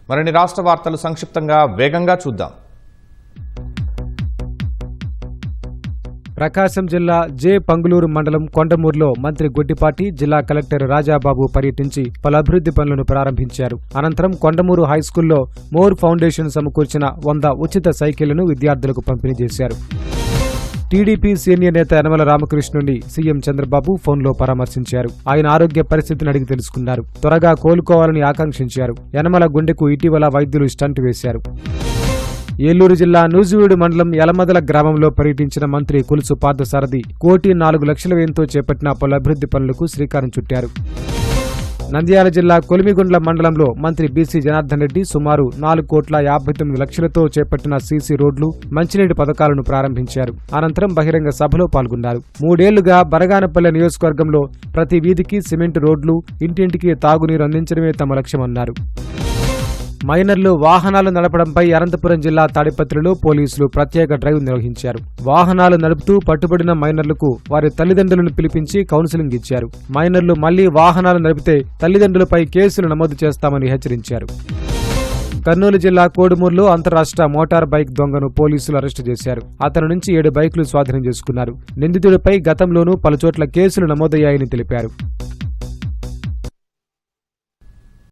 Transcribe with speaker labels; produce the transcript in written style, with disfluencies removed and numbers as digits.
Speaker 1: మరిన్ని రాష్ట్ర వార్తలు సంక్షిప్తంగా వేగంగా చూద్దాం.
Speaker 2: ప్రకాశం జిల్లా జె పంగులూరు మండలం కొండమూరులో మంత్రి గొడ్డిపాటి, జిల్లా కలెక్టర్ రాజాబాబు పర్యటించి పలు అభివృద్ధి పనులను ప్రారంభించారు. అనంతరం కొండమూరు హైస్కూల్లో మోర్ ఫౌండేషన్ సమకూర్చిన 100 ఉచిత సైకిళ్లను విద్యార్థులకు పంపిణీ చేశారు. టీడీపీ సీనియర్ నేత యనమల రామకృష్ణుని సీఎం చంద్రబాబు ఫోన్లో పరామర్శించారు. ఆయన ఆరోగ్య పరిస్థితిని అడిగి తెలుసుకున్నారు. త్వరగా కోలుకోవాలని ఆకాంక్షించారు. యనమల గుండెకు ఇటీవల వైద్యులు స్టంట్ వేశారు. ఏలూరు జిల్లా నూజివీడు మండలం యలమదల గ్రామంలో పర్యటించిన మంత్రి కొలుసు పార్థసారథి 1,04,00,000 వ్యయంతో చేపట్టిన పలు అభివృద్ధి పనులకు శ్రీకారం చుట్టారు. నంద్యాల జిల్లా కొలిమిగుండ్ల మండలంలో మంత్రి బీసీ జనార్దన్ రెడ్డి సుమారు 4,59,00,000తో చేపట్టిన సీసీ రోడ్లు, మంచినీటి పథకాలను ప్రారంభించారు. అనంతరం బహిరంగ సభలో పాల్గొన్నారు. 3 ఏళ్లుగా బరగానపల్లె నియోజకవర్గంలో ప్రతి వీధికి సిమెంట్ రోడ్లు, ఇంటింటికి తాగునీరు అందించడమే తమ లక్ష్యమన్నారు. మైనర్లు వాహనాలు నడపడంపై అనంతపురం జిల్లా తాడిపత్రిలో పోలీసులు ప్రత్యేక డ్రైవ్ నిర్వహించారు. వాహనాలు నడుపుతూ పట్టుబడిన మైనర్లకు వారి తల్లిదండ్రులను పిలిపించి కౌన్సిలింగ్ ఇచ్చారు. మైనర్లు మళ్లీ వాహనాలు నడిపితే తల్లిదండ్రులపై కేసులు నమోదు చేస్తామని హెచ్చరించారు. కర్నూలు జిల్లా కోడుమూరులో అంతరాష్ట్ర మోటార్ బైక్ దొంగను పోలీసులు అరెస్టు చేశారు. అతని నుంచి 7 బైకులు స్వాధీనం చేసుకున్నారు. నిందితుడిపై గతంలోనూ పలుచోట్ల కేసులు నమోదయ్యాయని తెలిపారు.